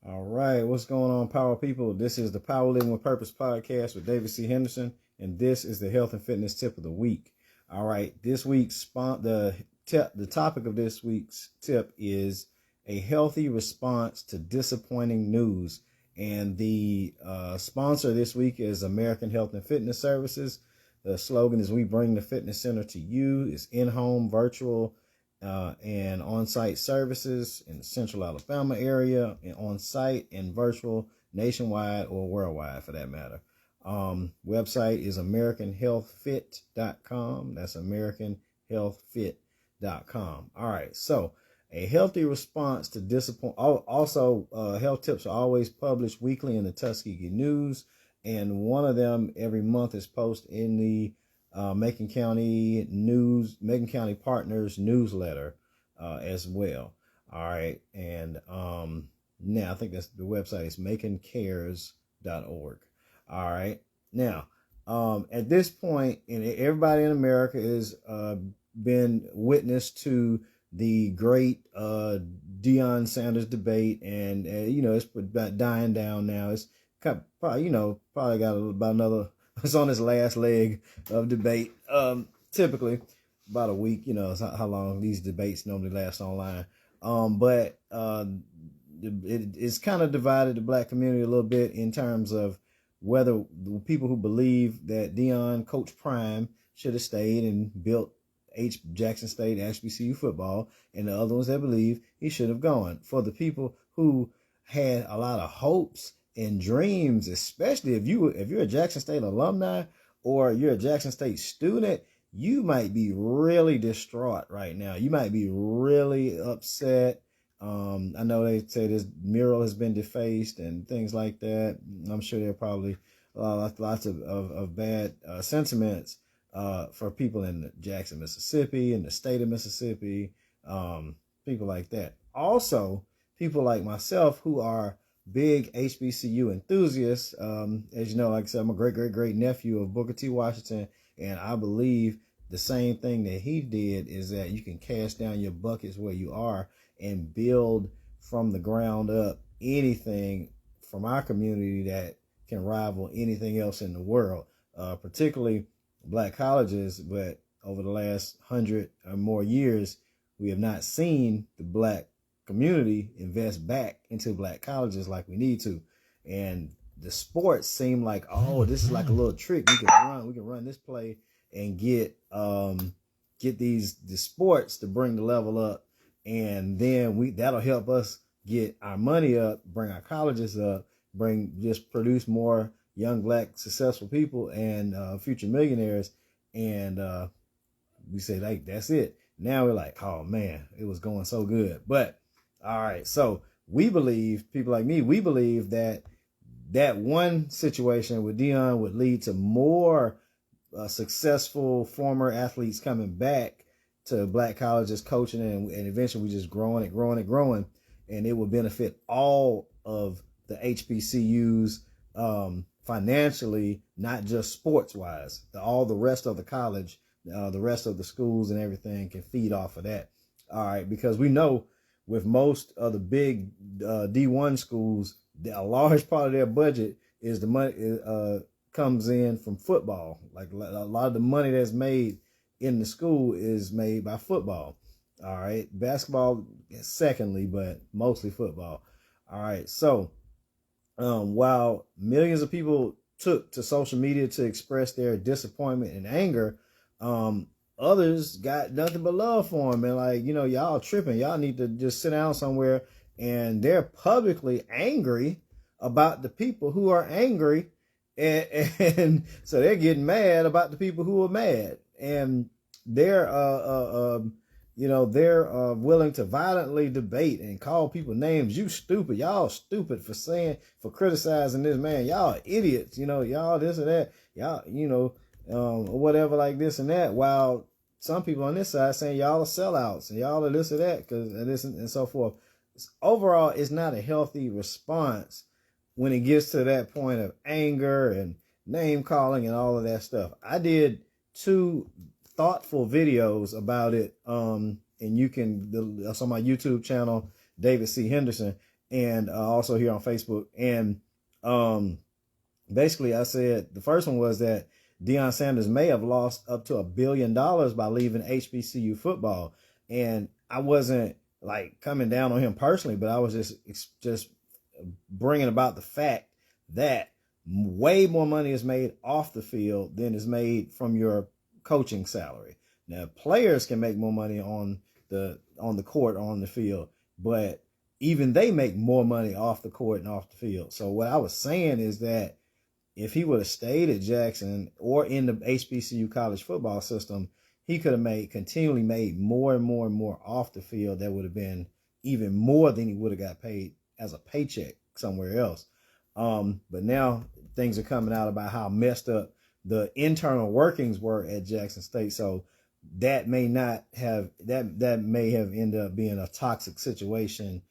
All right, what's going on, Power People? This is the Power Living with Purpose podcast with David C. Henderson, and this is the health and fitness tip of the week. All right, this week's the topic of this week's tip is a healthy response to disappointing news, and the sponsor this week is American Health and Fitness Services. The slogan is "We bring the fitness center to you." It's in-home, virtual, and on-site services in the Central Alabama area, and on-site and virtual nationwide or worldwide for that matter. Website is AmericanHealthFit.com. That's AmericanHealthFit.com. All right, so a healthy response to disappointment. Also, health tips are always published weekly in the Tuskegee News, and one of them every month is posted in the Macon County Partners newsletter as well. All right, and now I think that's the website is maconcares.org. All right, now at this point, everybody in America has been witness to the great Deion Sanders debate, and it's about dying down now. It's probably got about another. It's on its last leg of debate. Typically about a week, is how long these debates normally last online. But it's kind of divided the black community a little bit in terms of whether the people who believe that Deion, Coach Prime, should have stayed and built Jackson State HBCU football, and the other ones that believe he should have gone. For the people who had a lot of hopes and dreams, especially if you're a Jackson State alumni or you're a Jackson State student, you might be really distraught right now. You might be really upset. I know they say this mural has been defaced and things like that. I'm sure there are probably lots of bad sentiments for people in Jackson, Mississippi, in the state of Mississippi, people like that. Also, people like myself who are big HBCU enthusiasts. As you know, like I said, I'm a great nephew of Booker T. Washington, and I believe the same thing that he did is that you can cast down your buckets where you are and build from the ground up anything from our community that can rival anything else in the world, particularly black colleges. But over the last 100 or more years, we have not seen the black community invest back into black colleges like we need to. And the sports seem like, this is like a little trick we can run this play and get the sports to bring the level up, and then that'll help us get our money up, bring our colleges up, produce more young black successful people and future millionaires. And we say, like, that's it. Now we're like, oh man, it was going so good. But all right, so people like me, we believe that one situation with Deion would lead to more successful former athletes coming back to black colleges coaching, and eventually we just growing, and it will benefit all of the HBCUs financially, not just sports wise. All the rest of the college, the rest of the schools and everything can feed off of that. All right, because we know with most of the big D1 schools, a large part of their budget is the money comes in from football. Like a lot of the money that's made in the school is made by football. All right, basketball secondly, but mostly football. All right, so while millions of people took to social media to express their disappointment and anger, others got nothing but love for him, and like, y'all tripping. Y'all need to just sit down somewhere. And they're publicly angry about the people who are angry, and so they're getting mad about the people who are mad, and they're willing to violently debate and call people names. You stupid. Y'all stupid for criticizing this man. Y'all idiots. Y'all this or that. Y'all or whatever, like this and that, while some people on this side saying y'all are sellouts and y'all are this or that, because this and so forth. Overall, it's not a healthy response when it gets to that point of anger and name calling and all of that stuff. I did 2 thoughtful videos about it, and you can, that's on my YouTube channel, David C. Henderson, and also here on Facebook. And basically I said the first one was that Deion Sanders may have lost up to $1 billion by leaving HBCU football. And I wasn't like coming down on him personally, but I was just bringing about the fact that way more money is made off the field than is made from your coaching salary. Now, players can make more money on the court or on the field, but even they make more money off the court and off the field. So what I was saying is that if he would have stayed at Jackson or in the HBCU college football system, he could have continually made more and more and more off the field. That would have been even more than he would have got paid as a paycheck somewhere else. But now things are coming out about how messed up the internal workings were at Jackson State. So that may have ended up being a toxic situation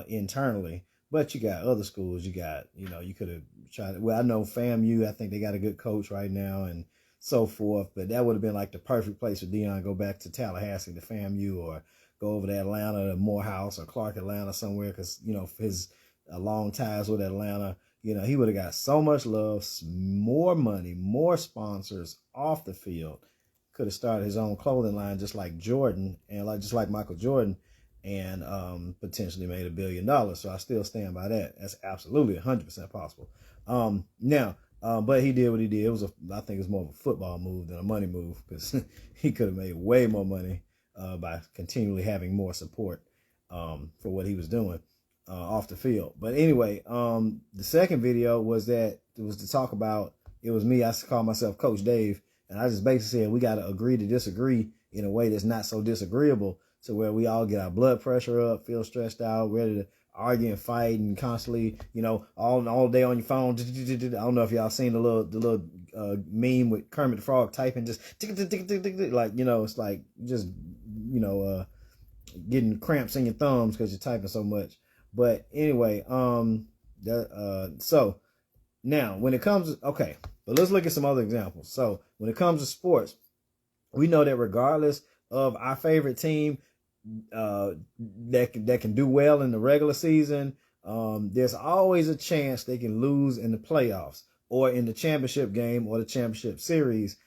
internally. But you got other schools. You got, you could have tried. Well, I know FAMU, I think they got a good coach right now and so forth. But that would have been like the perfect place for Deion. Go back to Tallahassee, to FAMU, or go over to Atlanta, to Morehouse or Clark Atlanta somewhere, because, his long ties with Atlanta. He would have got so much love, more money, more sponsors off the field. Could have started his own clothing line just like Jordan and just like Michael Jordan, and potentially made $1 billion. So I still stand by that. That's absolutely 100% possible. But he did what he did. I think it was more of a football move than a money move, because he could have made way more money by continually having more support for what he was doing off the field. But anyway, the second video was to talk about, it was me. I call myself Coach Dave. And I just basically said we got to agree to disagree in a way that's not so disagreeable, so where we all get our blood pressure up, feel stressed out, ready to argue and fight, and constantly, all day on your phone. I don't know if y'all seen the little meme with Kermit the Frog typing, just like, it's like just, getting cramps in your thumbs because you're typing so much. But anyway, so now when it comes to, okay, but let's look at some other examples. So when it comes to sports, we know that regardless of our favorite team that can do well in the regular season, there's always a chance they can lose in the playoffs or in the championship game or the championship series.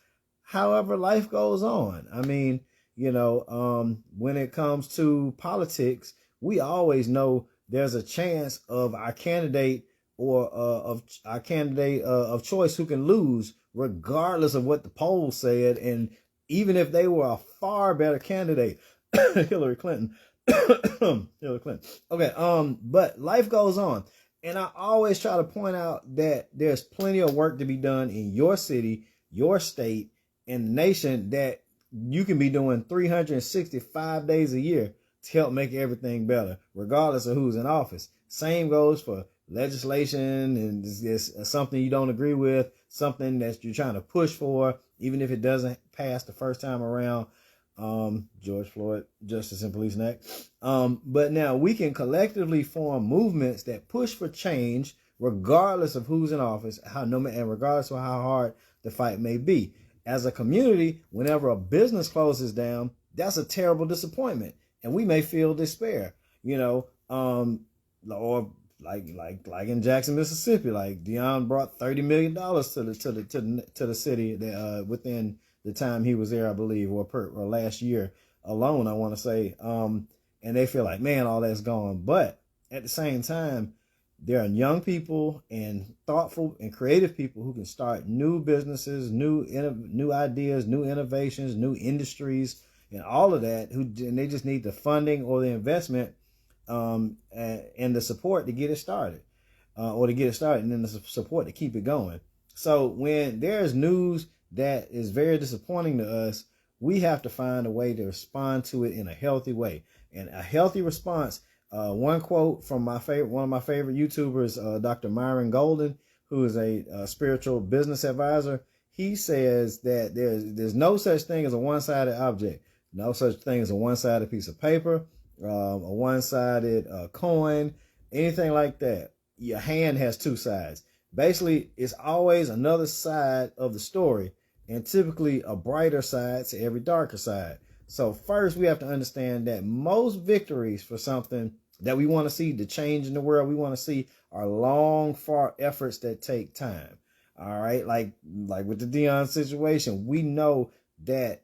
However, life goes on. I mean, when it comes to politics, we always know there's a chance of our candidate of choice who can lose, regardless of what the polls said. And even if they were a far better candidate, Hillary Clinton. Okay. But life goes on. And I always try to point out that there's plenty of work to be done in your city, your state, and the nation that you can be doing 365 days a year to help make everything better, regardless of who's in office. Same goes for legislation, and it's something you don't agree with, something that you're trying to push for, even if it doesn't pass the first time around. George Floyd, Justice and Policing Act. But now we can collectively form movements that push for change, regardless of who's in office, and regardless of how hard the fight may be. As a community, whenever a business closes down, that's a terrible disappointment, and we may feel despair, or like in Jackson, Mississippi, like Deion brought $30 million to the city within the time he was there, I believe, or last year alone, I want to say. And they feel like, man, all that's gone. But at the same time, there are young people and thoughtful and creative people who can start new businesses, new ideas, new innovations, new industries, and all of that. And they just need the funding or the investment and the support to get it started, and then the support to keep it going. So when there's news that is very disappointing to us, we have to find a way to respond to it in a healthy way. And a healthy response, one quote from one of my favorite YouTubers, Dr. Myron Golden, who is a spiritual business advisor. He says that there's no such thing as a one-sided object, no such thing as a one-sided piece of paper, a one-sided coin, anything like that. Your hand has two sides. Basically, it's always another side of the story, and typically a brighter side to every darker side. So first, we have to understand that most victories for something that we want to see, the change in the world we want to see, are long, far efforts that take time. All right. Like with the Deion situation, we know that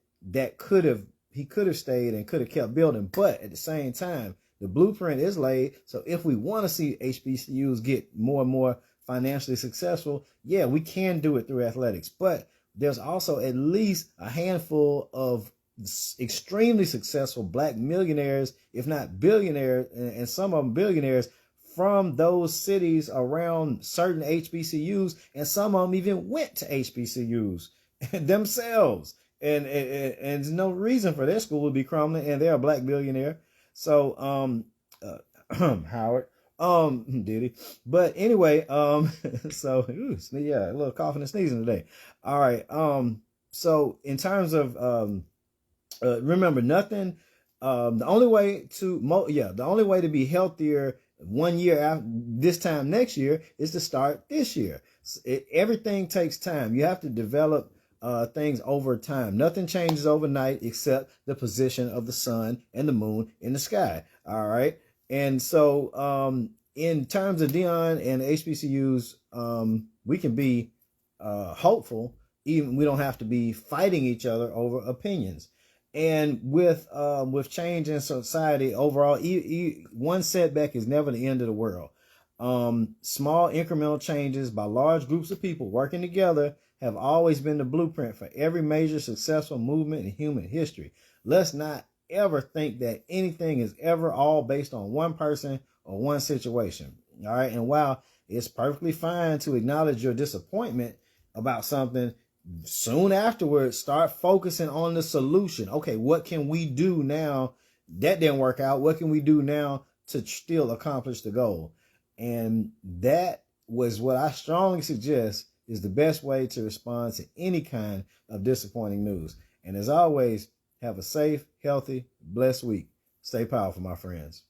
he could have stayed and could have kept building. But at the same time, the blueprint is laid. So if we want to see HBCUs get more and more financially successful, yeah, we can do it through athletics. But there's also at least a handful of extremely successful Black millionaires, if not billionaires, and some of them billionaires, from those cities around certain HBCUs, and some of them even went to HBCUs themselves. And there's no reason for their school to be crumbling, and they're a Black billionaire. So, Howard, did he? But anyway, so, yeah, a little coughing and sneezing today. All right. So in terms of, remember, nothing, the only way to be healthier 1 year after this time next year is to start this year. Everything takes time. You have to develop things over time. Nothing changes overnight except the position of the sun and the moon in the sky. All right. And so in terms of Deion and HBCUs, we can be hopeful. Even we don't have to be fighting each other over opinions. And with change in society overall, one setback is never the end of the world. Small incremental changes by large groups of people working together have always been the blueprint for every major successful movement in human history. Let's not ever think that anything is ever all based on one person or one situation. All right. And while it's perfectly fine to acknowledge your disappointment about something, soon afterwards, start focusing on the solution. Okay, what can we do now? That didn't work out. What can we do now to still accomplish the goal? And that was what I strongly suggest is the best way to respond to any kind of disappointing news. And as always, have a safe, healthy, blessed week. Stay powerful, my friends.